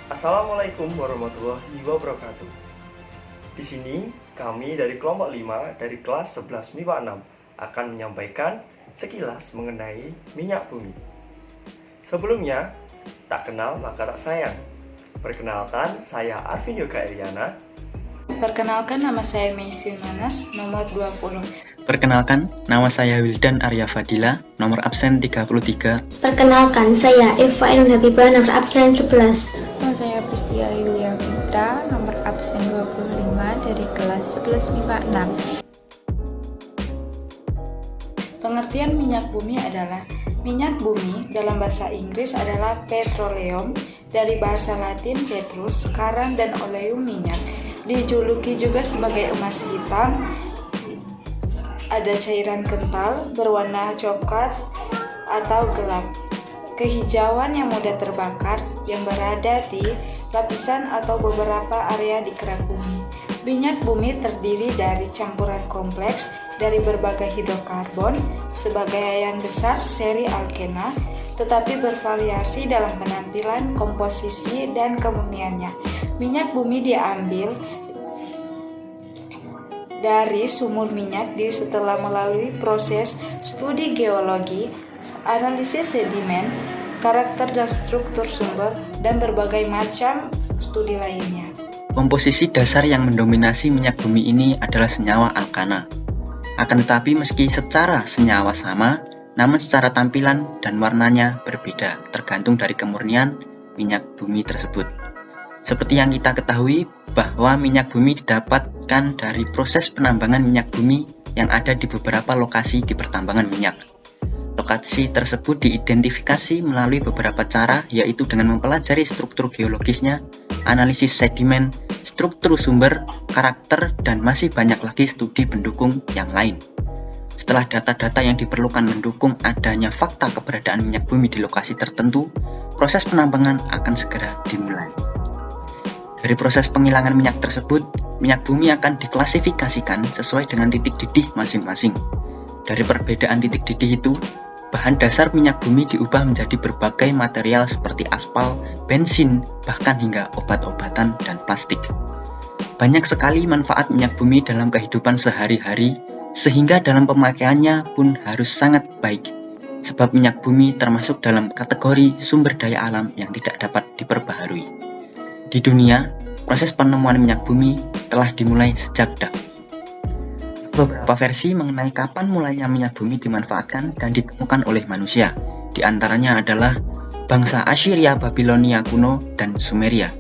Assalamualaikum warahmatullahi wabarakatuh. Di sini kami dari kelompok 5 dari kelas 11 MIPA 6 akan menyampaikan sekilas mengenai minyak bumi. Sebelumnya, tak kenal maka tak sayang. Perkenalkan, saya Arvin Yoga Eliana. Perkenalkan, nama saya Meisi Manas, nomor 20. Perkenalkan, nama saya Wildan Arya Fadila, nomor absen 33. Perkenalkan, saya Eva Ainun Habibah, nomor absen 11. Nama saya Pristia Yulia Fitra, nomor absen 25 dari kelas 11 MIPA 6. Pengertian minyak bumi adalah minyak bumi dalam bahasa Inggris adalah petroleum, dari bahasa Latin petrus, karang, dan oleum minyak. Dijuluki juga sebagai emas hitam. Ada cairan kental berwarna coklat atau gelap, kehijauan yang mudah terbakar yang berada di lapisan atau beberapa area di kerak bumi. Minyak bumi terdiri dari campuran kompleks dari berbagai hidrokarbon sebagai yayan besar seri alkena, tetapi bervariasi dalam penampilan, komposisi, dan kemurniannya. Minyak bumi diambil dari sumur minyak setelah melalui proses studi geologi, analisis sedimen, karakter dan struktur sumber, dan berbagai macam studi lainnya. Komposisi dasar yang mendominasi minyak bumi ini adalah senyawa alkana. Akan tetapi meski secara senyawa sama, namun secara tampilan dan warnanya berbeda tergantung dari kemurnian minyak bumi tersebut. Seperti yang kita ketahui bahwa minyak bumi didapatkan dari proses penambangan minyak bumi yang ada di beberapa lokasi di pertambangan minyak. Lokasi tersebut diidentifikasi melalui beberapa cara, yaitu dengan mempelajari struktur geologisnya, analisis sedimen, struktur sumber, karakter, dan masih banyak lagi studi pendukung yang lain. Setelah data-data yang diperlukan mendukung adanya fakta keberadaan minyak bumi di lokasi tertentu, proses penambangan akan segera dimulai. Dari proses penghilangan minyak tersebut, minyak bumi akan diklasifikasikan sesuai dengan titik didih masing-masing. Dari perbedaan titik didih itu, bahan dasar minyak bumi diubah menjadi berbagai material seperti aspal, bensin, bahkan hingga obat-obatan dan plastik. Banyak sekali manfaat minyak bumi dalam kehidupan sehari-hari, sehingga dalam pemakaiannya pun harus sangat baik. Sebab minyak bumi termasuk dalam kategori sumber daya alam yang tidak dapat diperbaharui. Di dunia, proses penemuan minyak bumi telah dimulai sejak dahulu. Beberapa versi mengenai kapan mulainya minyak bumi dimanfaatkan dan ditemukan oleh manusia. Di antaranya adalah bangsa Assyria, Babilonia kuno, dan Sumeria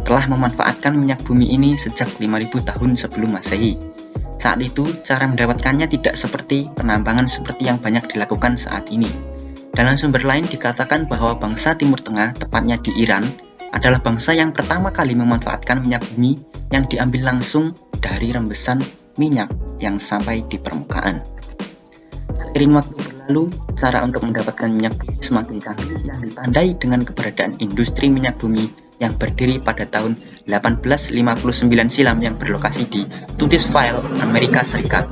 telah memanfaatkan minyak bumi ini sejak 5000 tahun sebelum Masehi. Saat itu, cara mendapatkannya tidak seperti penambangan seperti yang banyak dilakukan saat ini. Dalam sumber lain dikatakan bahwa bangsa Timur Tengah, tepatnya di Iran, adalah bangsa yang pertama kali memanfaatkan minyak bumi yang diambil langsung dari rembesan minyak yang sampai di permukaan. Seiring waktu berlalu, cara untuk mendapatkan minyak bumi semakin canggih yang ditandai dengan keberadaan industri minyak bumi yang berdiri pada tahun 1859 silam yang berlokasi di Tuntisville, Amerika Serikat.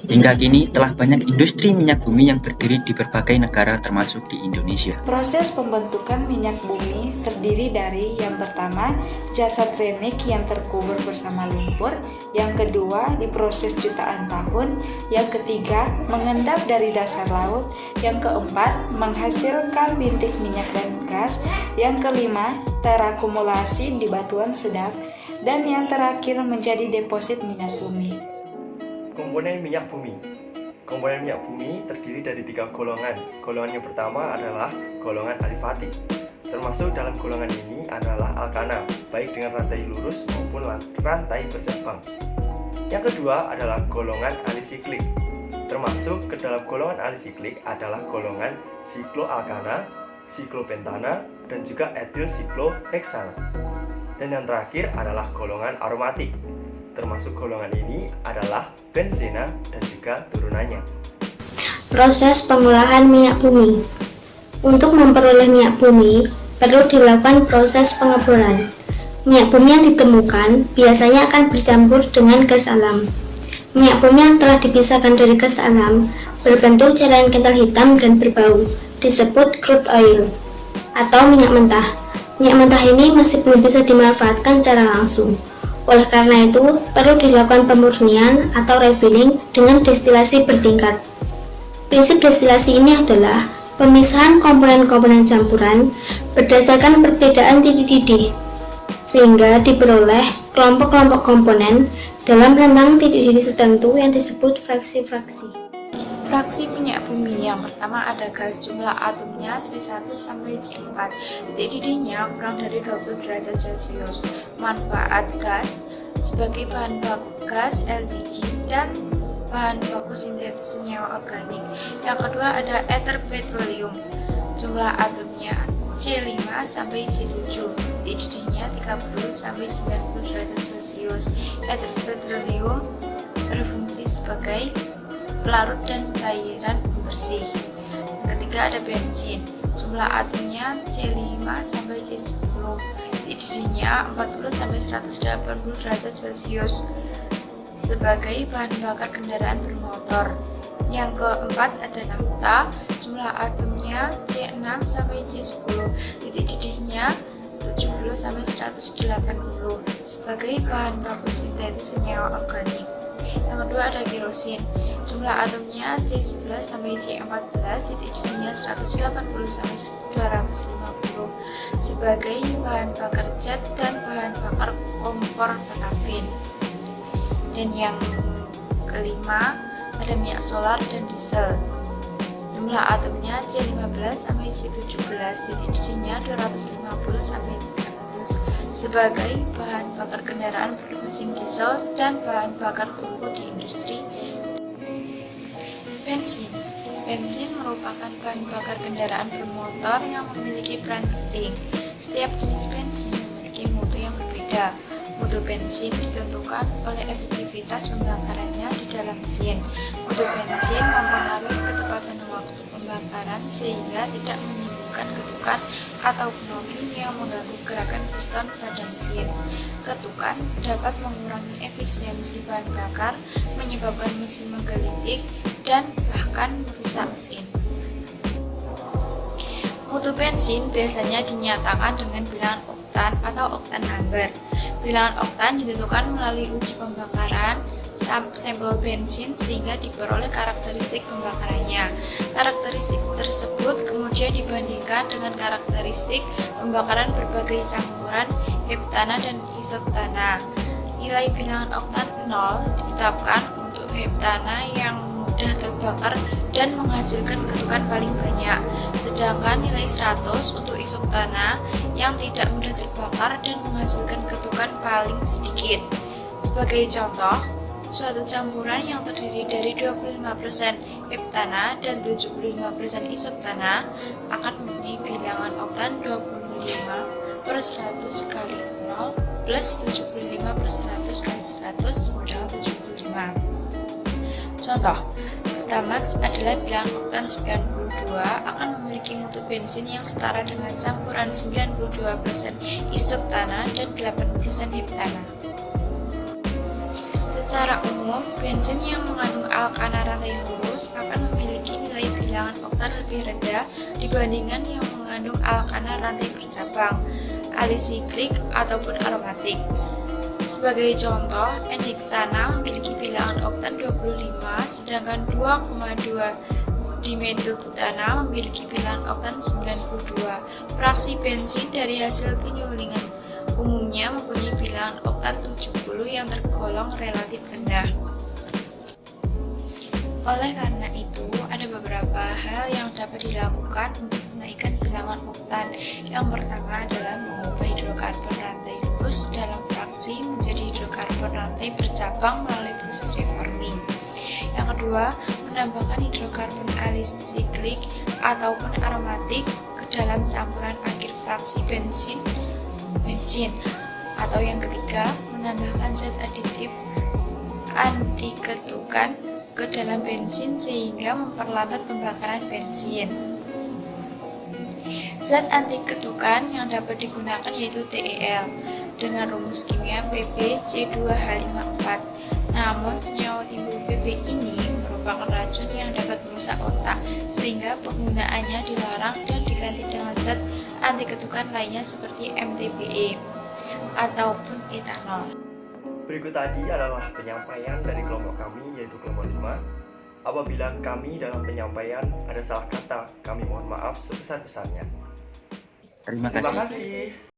Hingga kini telah banyak industri minyak bumi yang berdiri di berbagai negara termasuk di Indonesia. Proses pembentukan minyak bumi terdiri dari yang pertama, jasad renik yang terkubur bersama lumpur, yang kedua, diproses jutaan tahun, yang ketiga, mengendap dari dasar laut, yang keempat, menghasilkan bintik minyak dan gas, yang kelima, terakumulasi di batuan sedap, dan yang terakhir menjadi deposit minyak bumi. Komponen minyak bumi. Komponen minyak bumi terdiri dari 3 golongan. Golongan yang pertama adalah golongan alifatik. Termasuk dalam golongan ini adalah alkana, baik dengan rantai lurus maupun rantai bercabang. Yang kedua adalah golongan alisiklik. Termasuk ke dalam golongan alisiklik adalah golongan sikloalkana, siklopentana, dan juga etil sikloheksana. Dan yang terakhir adalah golongan aromatik. Termasuk golongan ini adalah benzena dan juga turunannya. Proses pengolahan minyak bumi. Untuk memperoleh minyak bumi, perlu dilakukan proses pengeboran. Minyak bumi yang ditemukan biasanya akan bercampur dengan gas alam. Minyak bumi yang telah dipisahkan dari gas alam berbentuk cairan kental hitam dan berbau, disebut crude oil atau minyak mentah. Minyak mentah ini masih belum bisa dimanfaatkan secara langsung. Oleh karena itu, perlu dilakukan pemurnian atau refining dengan destilasi bertingkat. Prinsip destilasi ini adalah pemisahan komponen-komponen campuran berdasarkan perbedaan titik didih, sehingga diperoleh kelompok-kelompok komponen dalam rentang titik didih tertentu yang disebut fraksi-fraksi. Fraksi minyak bumi yang pertama ada gas, jumlah atomnya C1 sampai C4, titik didihnya kurang dari 20 derajat Celcius. Manfaat gas sebagai bahan baku gas LPG dan bahan baku sintetis senyawa organik. Yang kedua ada ether petroleum, jumlah atomnya C5 sampai C7, titik didihnya 30 sampai 90 derajat Celcius. Ether petroleum berfungsi sebagai pelarut dan cairan pembersih. Yang ketiga ada bensin, jumlah atomnya C5 sampai C10, titik didihnya 40 sampai 180 derajat Celcius sebagai bahan bakar kendaraan bermotor. Yang keempat ada nafta, jumlah atomnya C6 sampai C10, titik didihnya 70 sampai 180 sebagai bahan baku sintetis senyawa organik. Yang kedua ada kerosin, jumlah atomnya C11 sampai C14, titik didihnya 180 sampai 250 sebagai bahan bakar cat dan bahan bakar kompor parafin. Dan yang kelima ada minyak solar dan diesel, jumlah atomnya C15 sampai C17, titik didihnya 250 sampai 300 sebagai bahan bakar kendaraan bermesin diesel dan bahan bakar tungku di industri. Bensin merupakan bahan bakar kendaraan bermotor yang memiliki peran penting. Setiap jenis bensin memiliki mutu yang berbeda. Mutu bensin ditentukan oleh efektivitas pembakarannya di dalam mesin. Mutu bensin mempengaruhi ketepatan waktu pembakaran sehingga tidak menimbulkan ketukan atau knocking yang mengganggu gerakan piston pada mesin. Ketukan dapat mengurangi efisiensi bahan bakar, menyebabkan mesin menggelitik, dan bahkan merusak mesin. Mutu bensin biasanya dinyatakan dengan bilangan oktan atau oktan number. Bilangan oktan ditentukan melalui uji pembakaran sampel bensin sehingga diperoleh karakteristik pembakarannya. Karakteristik tersebut kemudian dibandingkan dengan karakteristik pembakaran berbagai campuran heptana dan isoktana. Nilai bilangan oktan 0 ditetapkan untuk heptana yang mudah terbakar dan menghasilkan ketukan paling banyak, sedangkan nilai 100 untuk isoktana yang tidak mudah terbakar dan menghasilkan ketukan paling sedikit. Sebagai contoh, suatu campuran yang terdiri dari 25% heptana dan 75% isoktana akan mempunyai bilangan oktan 25/100 kali 0 plus 75/100 kali 100 sama dengan 75. Contoh, Pertamax adalah bilangan oktan 92 akan memiliki mutu bensin yang setara dengan campuran 92% isoktana dan 8% heptana. Secara umum, bensin yang mengandung alkana rantai lurus akan memiliki nilai bilangan oktan lebih rendah dibandingkan yang mengandung alkana rantai bercabang, alisiklik ataupun aromatik. Sebagai contoh, N-heksana memiliki bilangan oktan 25, sedangkan 2,2 dimethylbutana memiliki bilangan oktan 92. Fraksi bensin dari hasil penyulingan umumnya mempunyai bilangan oktan 70 yang tergolong relatif rendah. Oleh karena itu, ada beberapa hal yang dapat dilakukan untuk menaikkan bilangan oktan. Yang pertama adalah mengubah hidrokarbon rantai lurus dalam fraksi menjadi hidrokarbon rantai bercabang melalui proses reforming. Yang kedua, menambahkan hidrokarbon alisiklik ataupun aromatik ke dalam campuran akhir fraksi bensin. Atau yang ketiga, menambahkan zat aditif anti ketukan ke dalam bensin sehingga memperlambat pembakaran bensin. Zat anti ketukan yang dapat digunakan yaitu TEL dengan rumus kimia PbC2H54. Namun senyawa timbul PP ini merupakan racun yang dapat merusak otak sehingga penggunaannya dilarang dan diganti dengan zat anti ketukan lainnya seperti MTBE ataupun etanol. Berikut tadi adalah penyampaian dari kelompok kami, yaitu kelompok 5. Apabila kami dalam penyampaian ada salah kata, kami mohon maaf sebesar-besarnya. Terima Terima kasih. kasih.